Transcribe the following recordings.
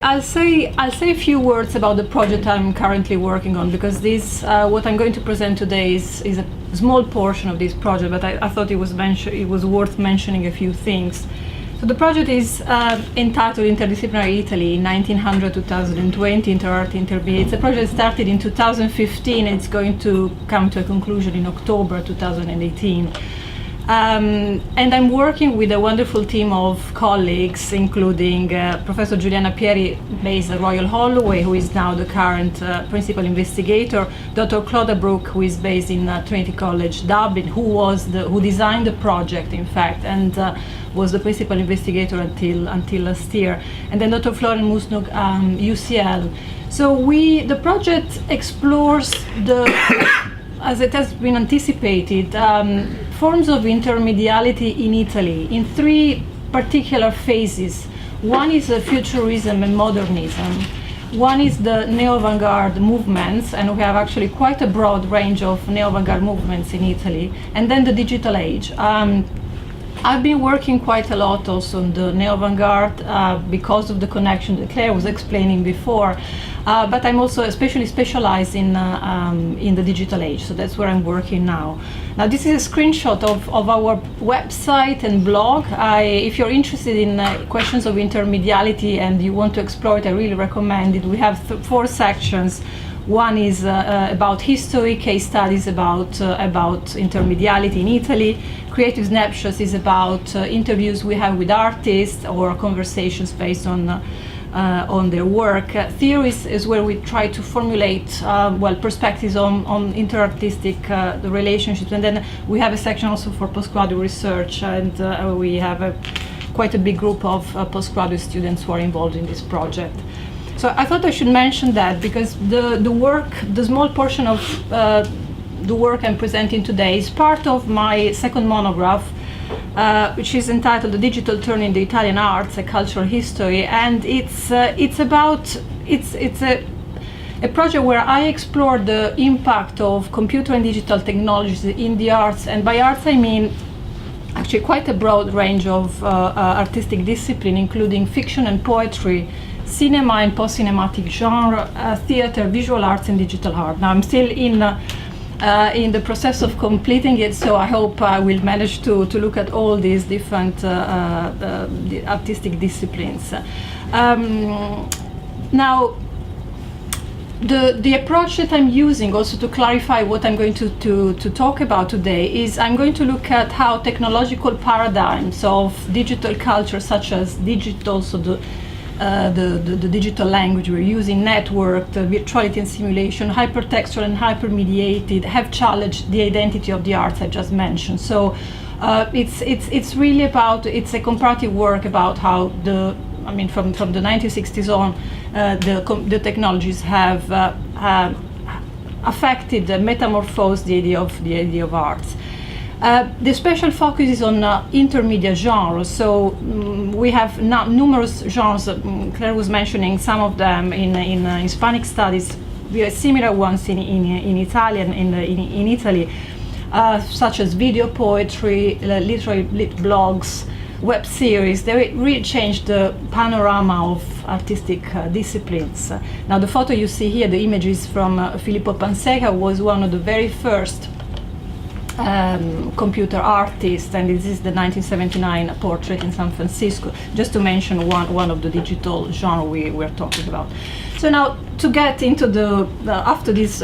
I'll say a few words about the project I'm currently working on, because this what I'm going to present today is a small portion of this project, but I thought it was worth mentioning a few things. So the project is entitled Interdisciplinary Italy, 1900-2020, Interart Intermediate. It's a project that started in 2015 and it's going to come to a conclusion in October 2018. And I'm working with a wonderful team of colleagues, including Professor Giuliana Pieri, based at Royal Holloway, who is now the current principal investigator, Dr. Claudia Brook, who is based in Trinity College Dublin, who designed the project, in fact, and was the principal investigator until last year, and then Dr. Florian Musnug, UCL. So the project explores as it has been anticipated, forms of intermediality in Italy in three particular phases. One is futurism and modernism. One is the neo-avant-garde movements, and we have actually quite a broad range of neo-avant-garde movements in Italy. And then the digital age. I've been working quite a lot also on the neo-avant-garde because of the connection that Claire was explaining before. But I'm also especially specialized in the digital age, so that's where I'm working now. Now this is a screenshot of our website and blog. If you're interested in questions of intermediality and you want to explore it, I really recommend it. We have 4 sections. One is about history, case studies about intermediality in Italy. Creative snapshots is about interviews we have with artists or conversations based on their work. Theories is where we try to formulate perspectives on interartistic the relationships, and then we have a section also for postgraduate research, and we have quite a big group of postgraduate students who are involved in this project. So I thought I should mention that because the small portion of the work I'm presenting today is part of my second monograph, which is entitled "The Digital Turn in the Italian Arts: A Cultural History," and it's a project where I explore the impact of computer and digital technologies in the arts, and by arts I mean actually quite a broad range of artistic discipline, including fiction and poetry, cinema and post-cinematic genre, theater, visual arts, and digital art. Now I'm still in the process of completing it, so I hope I will manage to look at all these different the artistic disciplines. Now, the approach that I'm using, also to clarify what I'm going to talk about today, is I'm going to look at how technological paradigms of digital culture, such as digital, so the digital language we're using, networked, virtuality and simulation, hypertextual and hypermediated, have challenged the identity of the arts I just mentioned. So it's really about, it's a comparative work about how from the 1960s on, the technologies have affected, metamorphosed the idea of arts. The special focus is on intermediate genres. So we have numerous genres. Claire was mentioning some of them in Hispanic studies. We have similar ones in Italian in Italy, such as video poetry, literary lit blogs, web series. They really changed the panorama of artistic disciplines. Now the photo you see here, the image is from Filippo Panseca, who was one of the very first computer artist, and this is the 1979 portrait in San Francisco, just to mention one of the digital genre we're talking about. So now, to get into after this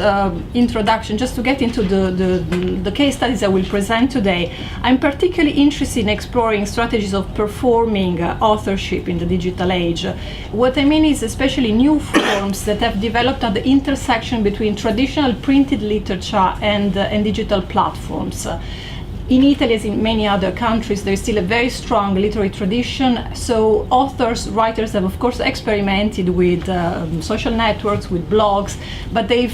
introduction, just to get into the case studies I will present today, I'm particularly interested in exploring strategies of performing authorship in the digital age. What I mean is especially new forms that have developed at the intersection between traditional printed literature and digital platforms. In Italy, as in many other countries, there is still a very strong literary tradition. So writers have of course experimented with social networks, with blogs, but they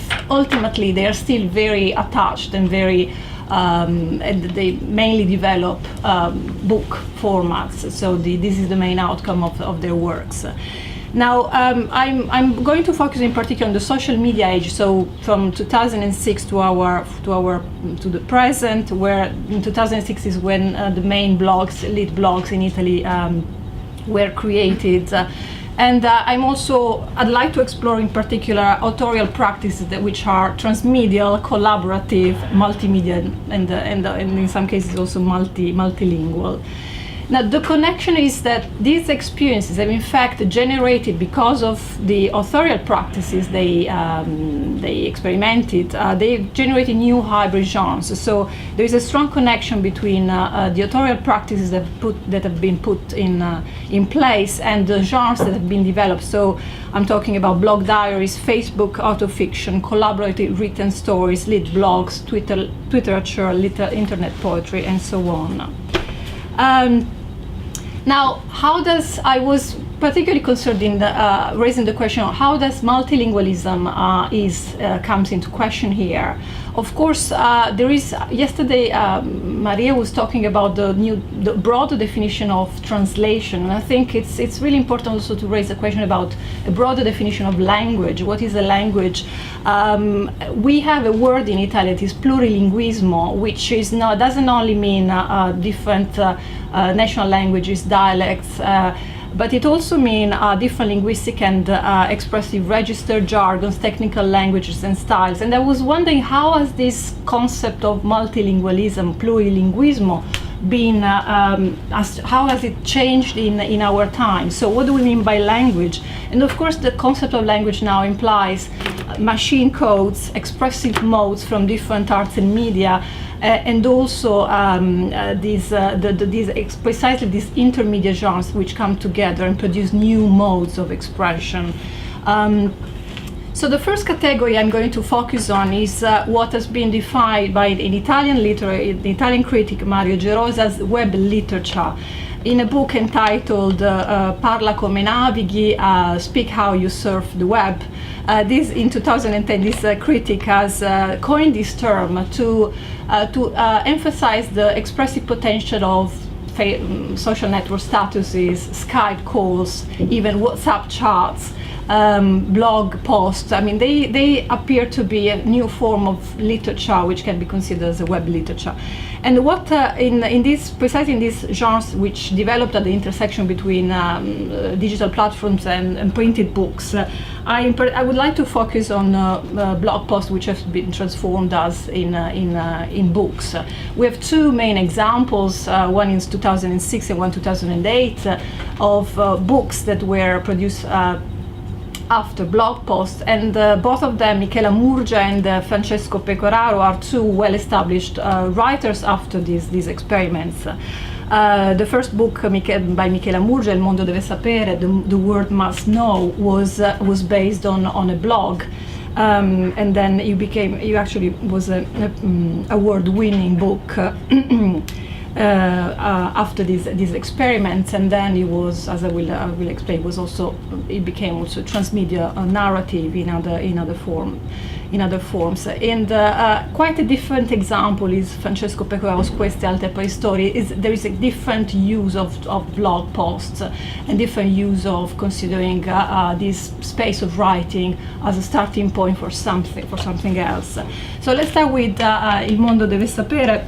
are still very attached and very, and they mainly develop book formats. So this is the main outcome of their works. Now, I'm going to focus in particular on the social media age, so from 2006 to the present, where in 2006 is when the main blogs, lit blogs in Italy were created. And I'd like to explore in particular authorial practices which are transmedial, collaborative, multimedia, and in some cases also multilingual. Now, the connection is that these experiences have in fact generated, because of the authorial practices they experimented, they generated new hybrid genres. So there is a strong connection between the authorial practices that have been put in place and the genres that have been developed. So I'm talking about blog diaries, Facebook autofiction, collaborative written stories, lit blogs, literature, internet poetry, and so on. Now, I was particularly concerned in raising the question of how does multilingualism comes into question here. Of course, yesterday Maria was talking about the broader definition of translation, and I think it's really important also to raise the question about a broader definition of language. What is a language? We have a word in Italian, it is plurilinguismo, which doesn't only mean different national languages, dialects, but it also means different linguistic and expressive register, jargons, technical languages and styles. And I was wondering, how has this concept of multilingualism, plurilinguismo, how has it changed in our time? So what do we mean by language? And of course the concept of language now implies machine codes, expressive modes from different arts and media, and also precisely these intermediate genres which come together and produce new modes of expression. So the first category I'm going to focus on is what has been defined by an Italian Italian critic, Mario Gerosa, as web literature, in a book entitled Parla come navighi, Speak How You Surf the Web. In 2010, this critic has coined this term to emphasize the expressive potential of social network statuses, Skype calls, even WhatsApp chats, blog posts. I mean, they appear to be a new form of literature which can be considered as a web literature. And what precisely in these genres which developed at the intersection between digital platforms and printed books, I would like to focus on blog posts which have been transformed as in books. We have two main examples, one in 2006 and one 2008, of books that were produced after blog posts, and both of them, Michela Murgia and Francesco Pecoraro, are two well-established writers after these experiments. The first book by Michela Murgia, Il mondo deve sapere, the world must know, was based on a blog, and then it actually was an award-winning book after these experiments, and then it was, as I will explain, it became also transmedia narrative in other forms. And quite a different example is Francesco Pecораro's Queste altre preistorie. There is a different use of blog posts and different use of considering this space of writing as a starting point for something else. So let's start with Il mondo deve sapere.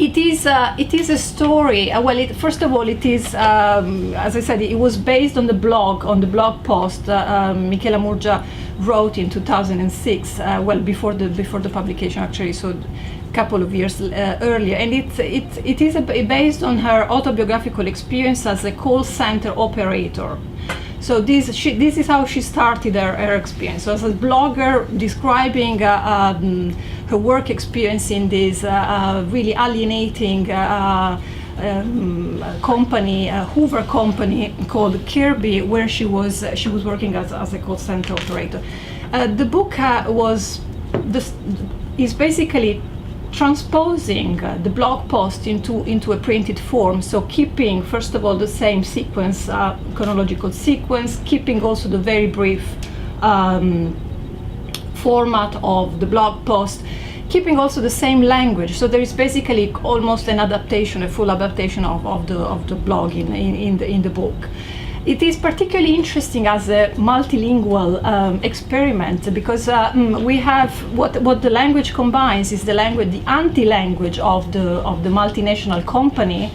It is a story. First of all, it is, as I said, it was based on the blog post Michela Murgia wrote in 2006, before the publication actually, so a couple of years earlier, and it is based on her autobiographical experience as a call center operator. So this is how she started her experience. So as a blogger, describing her work experience in this really alienating company, Hoover company called Kirby, where she was working as a call center operator. The book is basically transposing the blog post into a printed form, so keeping first of all the same sequence, chronological sequence, keeping also the very brief format of the blog post, keeping also the same language. So there is basically almost an adaptation, a full adaptation of the blog in the book. It is particularly interesting as a multilingual experiment because we have what the language combines is the anti-language of the multinational company,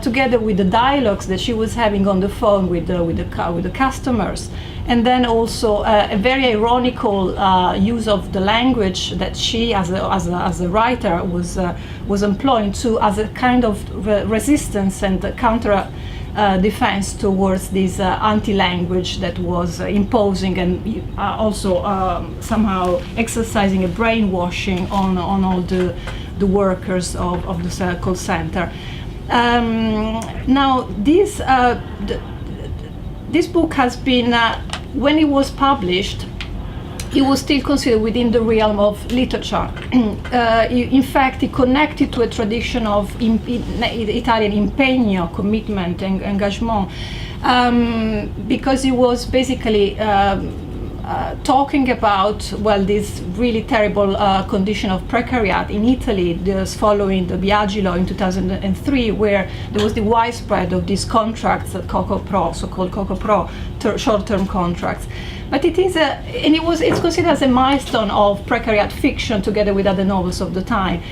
together with the dialogues that she was having on the phone with the customers. And then also a very ironical use of the language that she, as a writer, was employing to as a kind of resistance and counter defense towards this anti-language that was imposing and also somehow exercising a brainwashing on all the workers of the call center. Now this book has been, when it was published, it was still considered within the realm of literature. In fact, it connected to a tradition of Italian impegno, commitment, and engagement, because it was basically talking about, well, this really terrible condition of precariat in Italy, just following the Biagi law in 2003, where there was the widespread of these contracts, so-called Coco Pro, short-term contracts. But it is it's considered as a milestone of precariat fiction together with other novels of the time.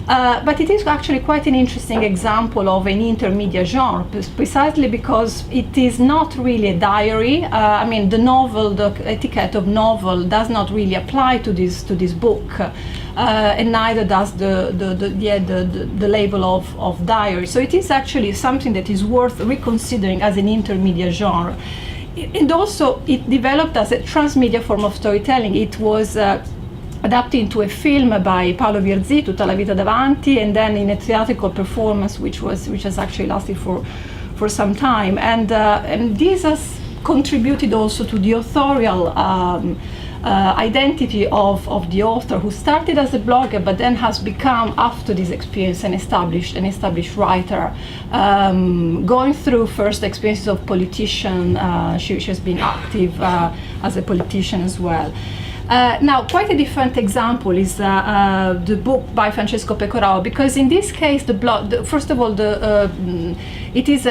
But it is actually quite an interesting example of an intermediate genre, precisely because it is not really a diary. I mean, the novel, the etiquette of novel, does not really apply to this book, and neither does the label of diary. So it is actually something that is worth reconsidering as an intermediate genre. And also, it developed as a transmedia form of storytelling. It was adapted into a film by Paolo Virzì, Tutta la vita davanti, and then in a theatrical performance, which has actually lasted for some time. And this has contributed also to the authorial identity of the author, who started as a blogger but then has become, after this experience, an established writer, going through first experiences of politician. She has been active as a politician as well. Now, quite a different example is the book by Francesco Pecoraro, because in this case, first of all, it is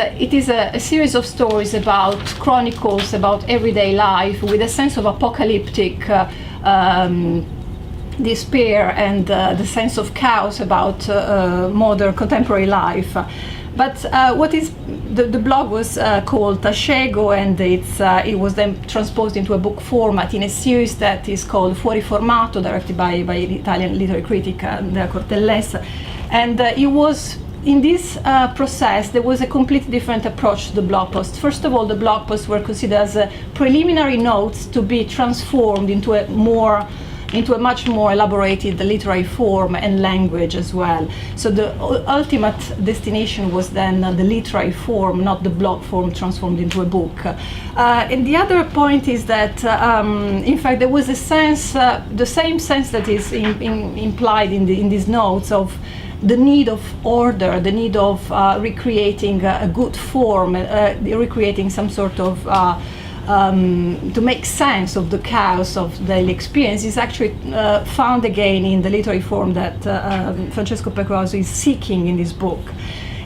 a series of stories about chronicles about everyday life with a sense of apocalyptic despair and the sense of chaos about modern contemporary life. But what is the blog was called Tascego, and it was then transposed into a book format in a series that is called Fuori Formato, directed by the Italian literary critic Andrea Cortellesi. And it was in this process there was a completely different approach to the blog posts. First of all, the blog posts were considered as preliminary notes to be transformed into a much more elaborated literary form and language as well. So the ultimate destination was then the literary form, not the blog form transformed into a book. And the other point is that, in fact, there was a sense, the same sense that is implied in these notes of the need of order, the need of recreating a good form, recreating some sort of to make sense of the chaos of daily experience is actually found again in the literary form that Francesco Pecoraro is seeking in this book.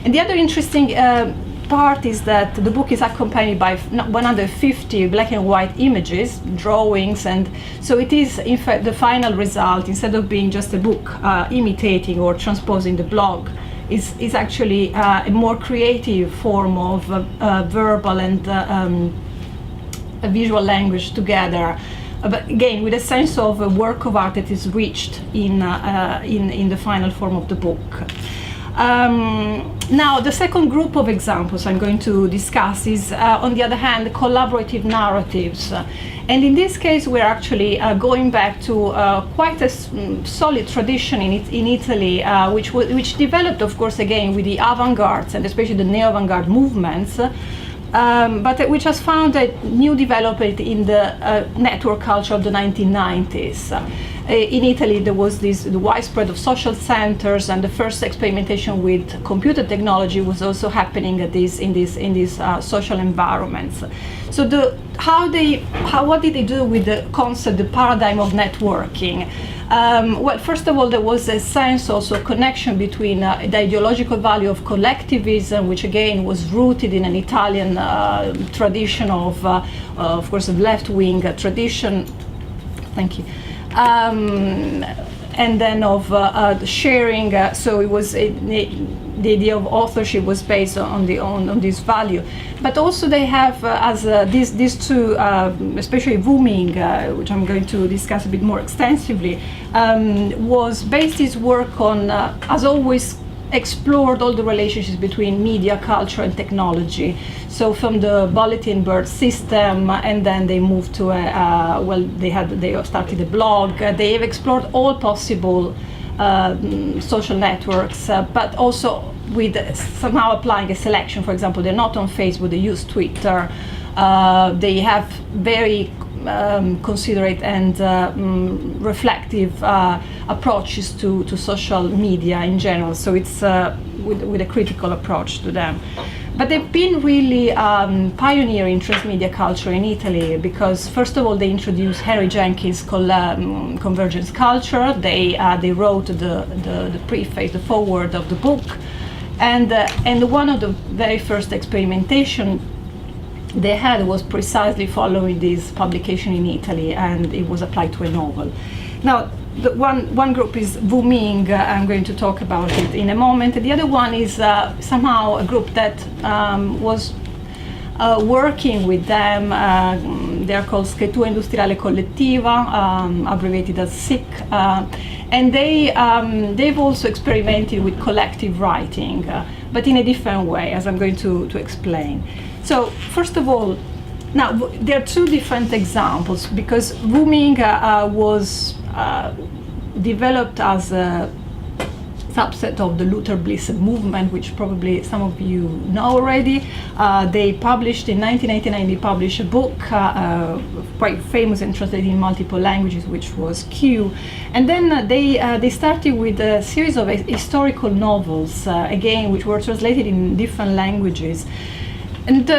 And the other interesting part is that the book is accompanied by 150 black and white images, drawings, and so it is in fact the final result, instead of being just a book imitating or transposing the blog, is actually a more creative form of verbal and a visual language together, but again with a sense of a work of art that is reached in the final form of the book. Now, the second group of examples I'm going to discuss is, on the other hand, collaborative narratives. And in this case, we're actually going back to quite a solid tradition in Italy, which developed, of course, again with the avant-gardes and especially the neo-avant-garde movements. But which has found a new development in the network culture of the 1990s. In Italy, there was the widespread of social centers, and the first experimentation with computer technology was also happening in these social environments. So what did they do with the concept, the paradigm of networking? Well, first of all, there was a sense, also a connection between the ideological value of collectivism, which again was rooted in an Italian tradition of course, of left-wing tradition. Thank you. And then of sharing. So it was the idea of authorship was based on this value. But also they have these two, especially Wu Ming, which I'm going to discuss a bit more extensively, was based his work on, as always, explored all the relationships between media, culture, and technology. So from the bulletin board system, and then they moved to they started a blog. They have explored all possible social networks, but also with somehow applying a selection. For example, they're not on Facebook, they use Twitter. They have very considerate and reflective approaches to social media in general. So it's with a critical approach to them. But they've been really pioneering transmedia culture in Italy because, first of all, they introduced Henry Jenkins' convergence culture. They wrote the preface, the foreword of the book, and one of the very first experimentation they had was precisely following this publication in Italy, and it was applied to a novel. Now, the one group is Wu Ming. I'm going to talk about it in a moment. The other one is somehow a group that was working with them. They're called Scrittura Industriale Collettiva, abbreviated as SIC, and they've also experimented with collective writing, but in a different way, as I'm going to explain. So first of all, now there are two different examples because Wu Ming was developed as a subset of the Luther Blissett movement, which probably some of you know already. They published in 1999. They published a book quite famous and translated in multiple languages, which was Q. And then they started with a series of historical novels, again, which were translated in different languages. And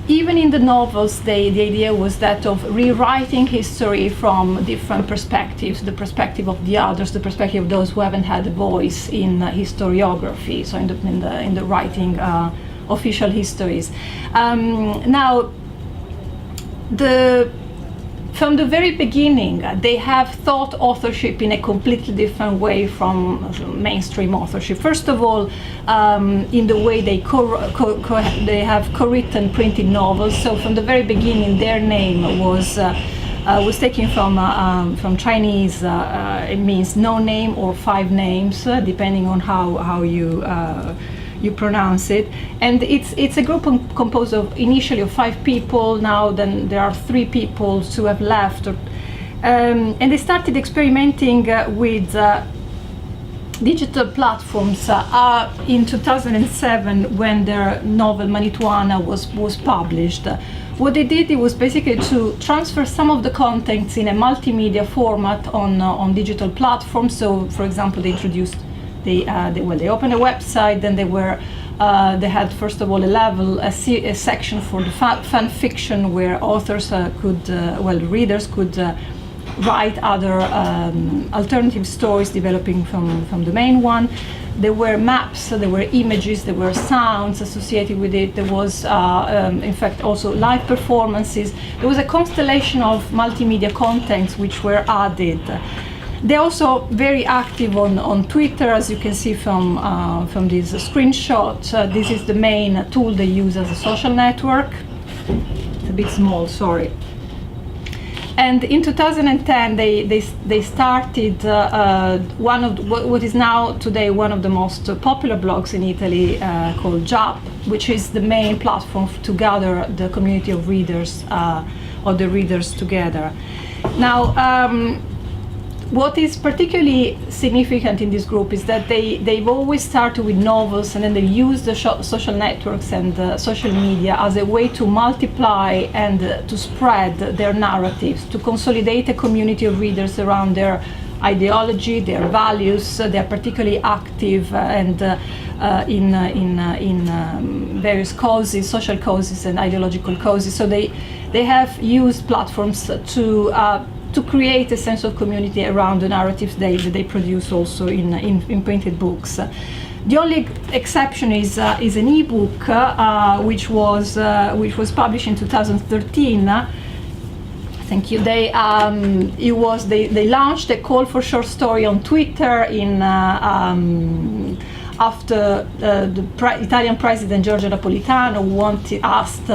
even in the novels, the idea was that of rewriting history from different perspectives, the perspective of the others, the perspective of those who haven't had a voice in historiography, so in the writing official histories. Now, from the very beginning, they have thought authorship in a completely different way from mainstream authorship. First of all, in the way they have co-written printed novels. So from the very beginning, their name was taken from Chinese. It means no name or five names, depending on how you pronounce it, and it's a group composed of initially of 5 people. Now then there are 3 people who have left, and they started experimenting with digital platforms in 2007 when their novel Manituana was published. What they did, it was basically to transfer some of the contents in a multimedia format on digital platforms. So, for example, they introduced they opened a website, then they had first of all a section for the fan fiction where authors readers could write other alternative stories developing from the main one. There were maps, there were images, there were sounds associated with it. There was, in fact, also live performances. There was a constellation of multimedia contents which were added. They're also very active on Twitter, as you can see from this screenshot. This is the main tool they use as a social network. It's a bit small, sorry. And in 2010, they started one of what is now today one of the most popular blogs in Italy, called JAP, which is the main platform to gather the community of readers, or the readers together. Now, what is particularly significant in this group is that they've always started with novels, and then they use the social networks and social media as a way to multiply and to spread their narratives, to consolidate a community of readers around their ideology, their values. They're particularly active and in various causes, social causes and ideological causes. So they have used platforms to create a sense of community around the narratives they produce also in printed books. The only exception is an ebook, which was published in 2013. Thank you. They launched a call for short story on Twitter after the Italian president Giorgio Napolitano asked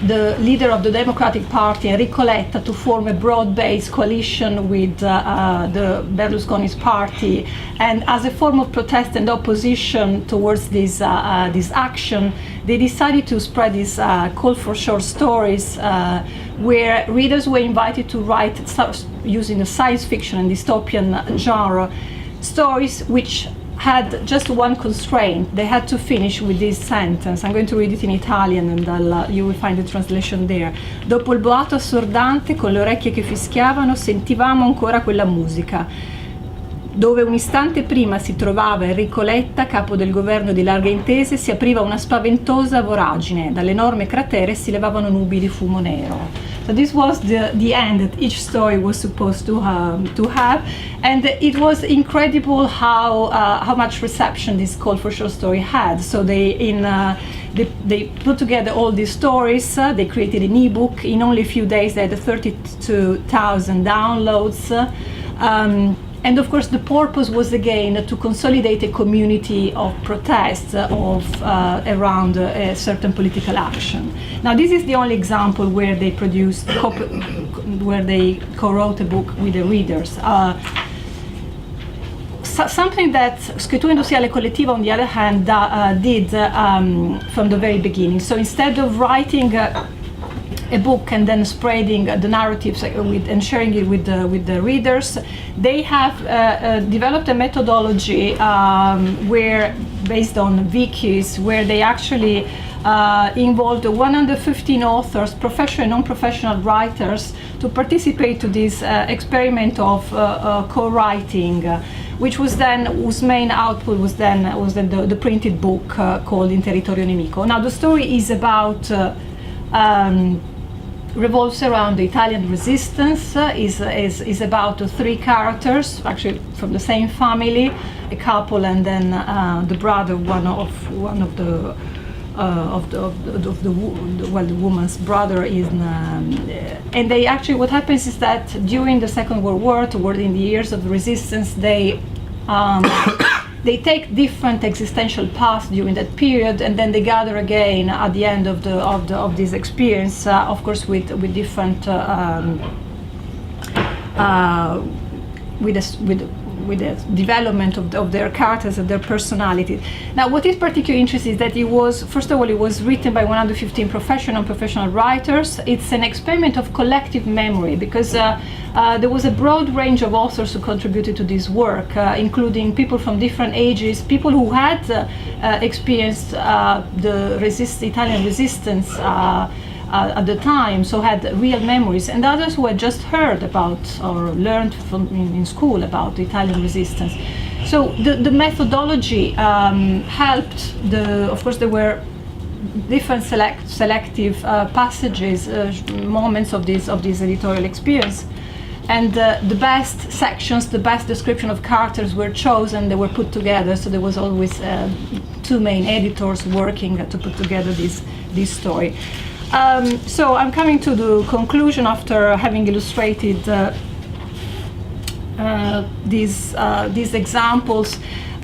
the leader of the Democratic Party, Enrico Letta, to form a broad-based coalition with the Berlusconi's party. And as a form of protest and opposition towards this action, they decided to spread this call for short stories where readers were invited to write, using a science fiction and dystopian genre, stories which had just one constraint. They had to finish with this sentence. I'm going to read it in Italian and you will find the translation there. Dopo il boato assordante, con le orecchie che fischiavano, sentivamo ancora quella musica. Dove un istante prima si trovava Enrico Letta, capo del governo di larghe intese, si apriva una spaventosa voragine. Dall'enorme cratere si levavano nubi di fumo nero. So this was the end that each story was supposed to have, and it was incredible how much reception this call for short story had. So they put together all these stories. They created an ebook. In only a few days, they had 32,000 downloads. And of course, the purpose was again to consolidate a community of protests around a certain political action. Now, this is the only example where they produced, where they co-wrote a book with the readers. Something that Scrittura Industriale Collettiva, on the other hand, did from the very beginning. So instead of writing a book and then spreading the narratives and sharing it with the readers, they have developed a methodology where, based on wikis, where they actually involved 115 authors, professional and non-professional writers, to participate to this experiment of co-writing, whose main output was then the printed book called In Territorio Nemico. Now the story is about revolves around the Italian resistance, is about three characters, actually from the same family, a couple, and then the brother, the woman's brother is, and they actually, what happens is that during the Second World War, in the years of the resistance, they take different existential paths during that period, and then they gather again at the end of this experience, of course, with different with the development of their characters and their personality. Now, what is particularly interesting is that it was written by 115 professional and unprofessional writers. It's an experiment of collective memory, because there was a broad range of authors who contributed to this work, including people from different ages, people who had experienced the Italian resistance at the time, so had real memories, and others who had just heard about or learned in school about the Italian resistance. So the methodology helped. Of course, there were different selective passages, moments of this editorial experience, and the best sections, the best description of characters were chosen. They were put together. So there was always two main editors working to put together this story. So I'm coming to the conclusion after having illustrated these examples.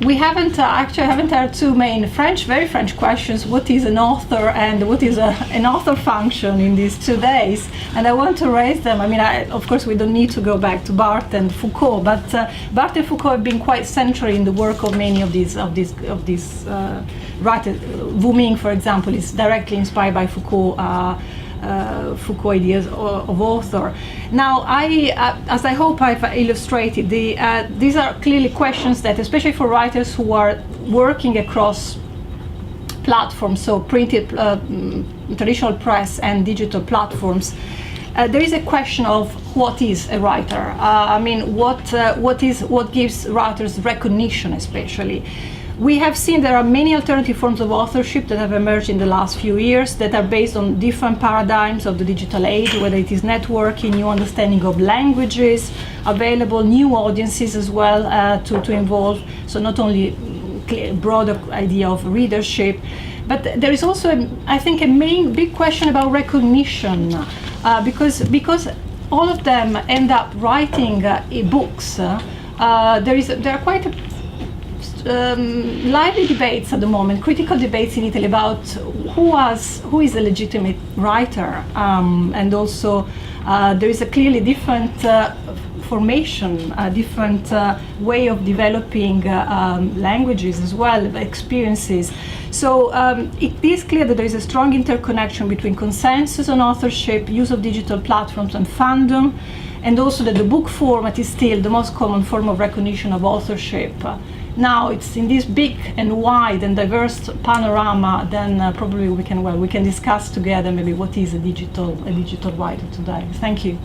We haven't had two main very French questions. What is an author and what is an author function in these 2 days? And I want to raise them. I mean, of course, we don't need to go back to Barthes and Foucault, but Barthes and Foucault have been quite central in the work of many of these writers. Wu Ming, for example, is directly inspired by Foucault ideas of author. Now, as I hope I've illustrated, these are clearly questions that, especially for writers who are working across platforms, so printed, traditional press and digital platforms, there is a question of what is a writer. I mean, what gives writers recognition, especially. We have seen there are many alternative forms of authorship that have emerged in the last few years that are based on different paradigms of the digital age, whether it is networking, new understanding of languages, available new audiences as well to involve. So not only a broader idea of readership, but there is also, I think, a main big question about recognition, because all of them end up writing books. There are quite lively debates at the moment, critical debates in Italy about who is a legitimate writer, and also there is a clearly different formation, a different way of developing languages as well, experiences. So it is clear that there is a strong interconnection between consensus on authorship, use of digital platforms and fandom, and also that the book format is still the most common form of recognition of authorship. Now it's in this big and wide and diverse panorama, then probably we can discuss together maybe what is a digital writer today. Thank you.